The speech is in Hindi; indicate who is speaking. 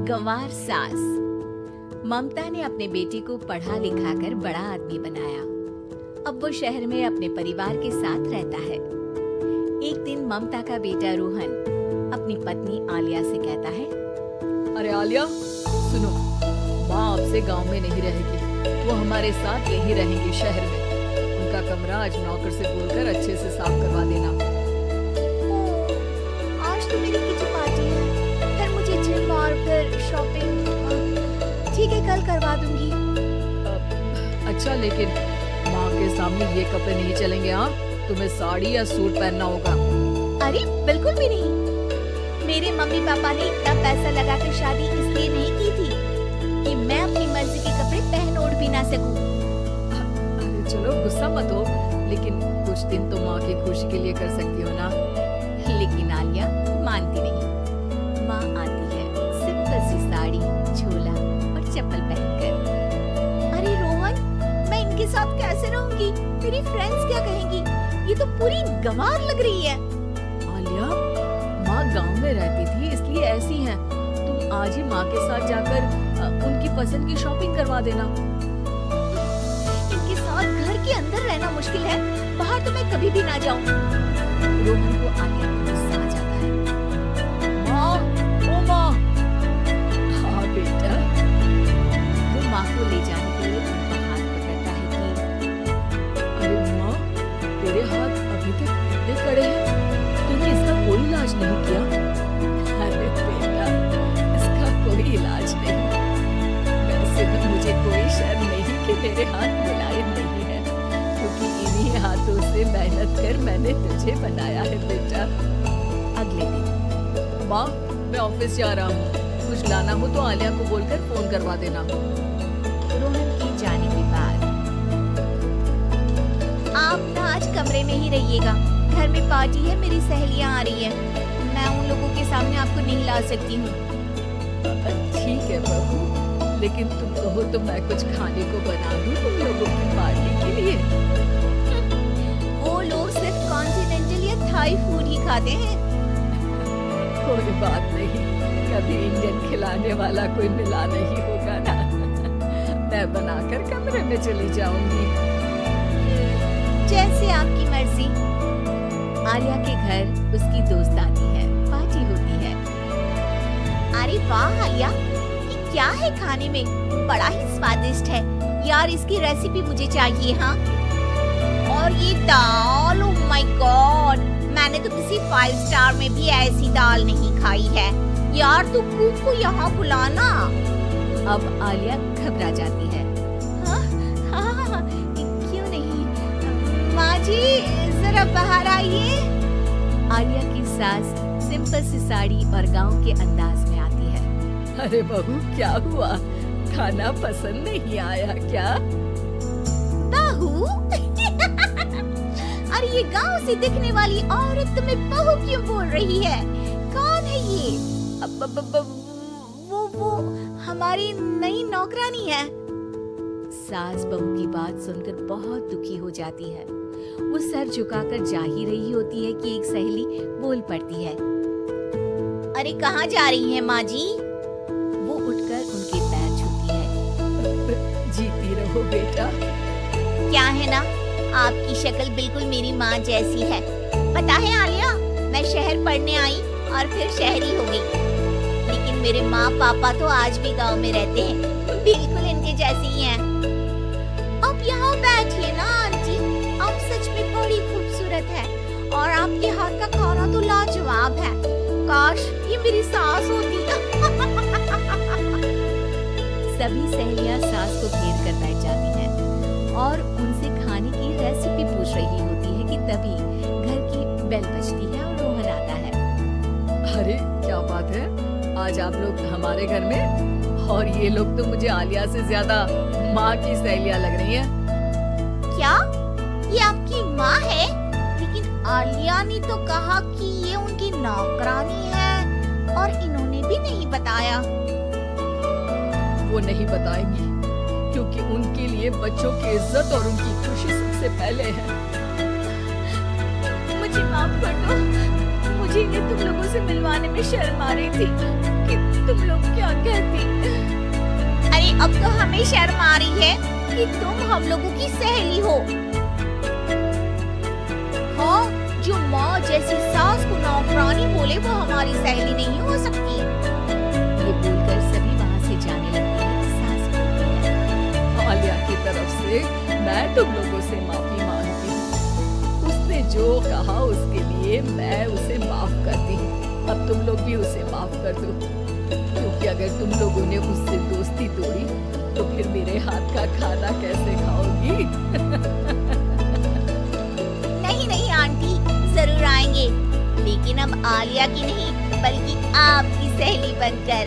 Speaker 1: गंवार सास। ममता ने अपने बेटे को पढ़ा लिखा कर बड़ा आदमी बनाया। अब वो शहर में अपने परिवार के साथ रहता है। एक दिन ममता का बेटा रोहन अपनी पत्नी आलिया से कहता है,
Speaker 2: अरे आलिया सुनो, माँ आपसे गांव में नहीं रहेगी, वो हमारे साथ यहीं रहेंगी शहर में। उनका कमरा आज नौकर से बोलकर अच्छे से साफ करवा देना।
Speaker 1: आज तो मेरी किटी पार्टी है, फिर मुझे जिम और फिर शॉपिंग। ठीक है, कल करवा दूंगी।
Speaker 2: अच्छा, लेकिन माँ के सामने ये कपड़े नहीं चलेंगे। हाँ, तुम्हें साड़ी या सूट पहनना होगा।
Speaker 1: अरे बिल्कुल भी नहीं। मेरे मम्मी पापा ने इतना पैसा लगाकर शादी इसलिए नहीं की थी कि मैं अपनी मर्जी के कपड़े पहन ओढ़ भी ना सकूं।
Speaker 2: अरे चलो गुस्सा मत हो, लेकिन कुछ दिन तो माँ की खुशी के लिए कर सकती हो ना।
Speaker 1: लेकिन आलिया मानती नहीं। माँ आती है सिंपल सी साड़ी, झोला और चप्पल पहनकर। अरे रोहन, मैं इनके साथ कैसे रहूंगी? मेरी फ्रेंड्स क्या कहेंगी? ये तो पूरी गंवार लग रही है।
Speaker 2: आलिया, माँ गांव में रहती थी इसलिए ऐसी हैं। तुम आज ही माँ के साथ जाकर उनकी पसंद की शॉपिंग करवा देना।
Speaker 1: इनके साथ घर के अंदर रहना मुश्किल है, बाहर तो मैं कभी भी ना जाऊं। रोहन को आलिया पर गुस्सा आ जाता है।
Speaker 2: माँ, ओ माँ। हाँ बेटा।
Speaker 1: वो माँ को ले जाने के लिए उनका हाथ पकड़ता है कि
Speaker 2: अरे माँ, तेरे हाथ अभी तक इतने कड़े हैं, तूने इसका कोई इलाज नहीं किया? अरे बेटा, इसका कोई इलाज नहीं। वैसे तो मुझे कोई शर्म नहीं कि मेरे हाथ मुलायम नहीं है, क्योंकि इन्हीं हाथों से मेहनत कर मैंने तुझे बनाया है बेटा।
Speaker 1: अगले दिन
Speaker 2: माँ, मैं ऑफिस जा रहा हूँ, कुछ लाना हो तो आलिया को बोलकर फोन करवा देना।
Speaker 1: रोहन के जाने के बाद आप ना आज कमरे में ही रहिएगा। घर में पार्टी है, मेरी सहेलियां आ रही है। मैं उन लोगों के सामने आपको नहीं ला सकती हूँ।
Speaker 2: ठीक है बहू, लेकिन तुम कहो तो मैं कुछ खाने को बना दूँ तुम लोगों की पार्टी के लिए।
Speaker 1: वो लोग सिर्फ कॉन्टिनेंटल या थाई फूड ही खाते हैं।
Speaker 2: कोई बात नहीं, कभी इंडियन खिलाने वाला कोई मिला नहीं होगा ना। मैं बनाकर कमरे में चली जाऊंगी।
Speaker 1: जैसे आपकी मर्जी। आलिया के घर उसकी दोस्त आती है, पार्टी होती है। अरे वाह आलिया, ये क्या है खाने में? बड़ा ही स्वादिष्ट है यार, इसकी रेसिपी मुझे चाहिए। हाँ, और ये दाल, ओह माय गॉड, मैंने तो किसी 5 स्टार में भी ऐसी दाल नहीं खाई है यार। तू कुक को यहाँ बुलाना। अब आलिया घबरा जाती है। हाँ, हाँ, क्यों नहीं? माँ जी जरा बाहर आइए। आलिया की सास सिंपल सी साड़ी और गांव के अंदाज में आती है।
Speaker 2: अरे बहू, क्या हुआ? खाना पसंद नहीं आया क्या?
Speaker 1: बहू? अरे ये गांव से दिखने वाली औरत तुम्हें बहू क्यों बोल रही है? कौन है ये? वो हमारी नई नौकरानी है। सास बहू की बात सुनकर बहुत दुखी हो जाती है। वो सर झुकाकर जा ही रही होती है कि एक सहेली बोल पड़ती है। अरे कहाँ जा रही हैं माँ जी? वो उठकर उनके पैर छूती है।
Speaker 2: जीती रहो बेटा।
Speaker 1: क्या है ना, आपकी शक्ल बिल्कुल मेरी माँ जैसी है। पता है आलिया, मैं शहर पढ़ने आई और फिर शहरी हो गई, लेकिन मेरे माँ पापा तो आज भी गांव में रहते हैं, बिल्कुल इनके जैसे ही हैं। अब यहाँ बैठिए ना आंटी, आप सच में बड़ी खूबसूरत है और आपके हाथ का खाना तो लाजवाब है। काश ये मेरी सास होती। सभी सहेलियां सास को घेर कर बैठ जाती हैं और उनसे खाने की रेसिपी पूछ रही होती है कि तभी घर की बेल बजती है और रोहन आता है।
Speaker 2: अरे क्या बात है, आज आप लोग हमारे घर में? और ये लोग तो मुझे आलिया से ज्यादा माँ की सहेलियां लग रही हैं।
Speaker 1: क्या ये आपकी माँ है? लेकिन आलिया ने तो कहा कि ये उनकी नौकरानी है और इन्होंने भी नहीं बताया।
Speaker 2: वो नहीं बताएंगी, क्योंकि उनके लिए बच्चों की इज्जत और उनकी खुशी सबसे पहले है।
Speaker 1: मुझे माफ कर दो, मुझे इन्हें तुम लोगों से मिलवाने में शर्म आ रही थी कि तुम लोग क्या
Speaker 2: कहती।
Speaker 1: अरे अब तो हमें शर्म आ रही है कि तुम हम लोगों की सहेली हो। हाँ, जो माँ जैसी सास को नौकरानी बोले वो हमारी सहेली नहीं हो सकती। ये बोलकर सभी वहाँ से जाने लगते हैं। सास बोलती है,
Speaker 2: आलिया की तरफ से मैं तुम लोगों से माफी मांगती हूँ। उसने जो कहा उसके लिए मैं उसे माफ करती हूँ। अब तुम लोग भी उसे माफ कर दो, क्योंकि अगर तुम लोगों ने उससे दोस्ती तोड़ी तो फिर मेरे हाथ का खाना कैसे खाओगी?
Speaker 1: नहीं नहीं आंटी, जरूर आएंगे, लेकिन अब आलिया की नहीं बल्कि आपकी सहेली बनकर।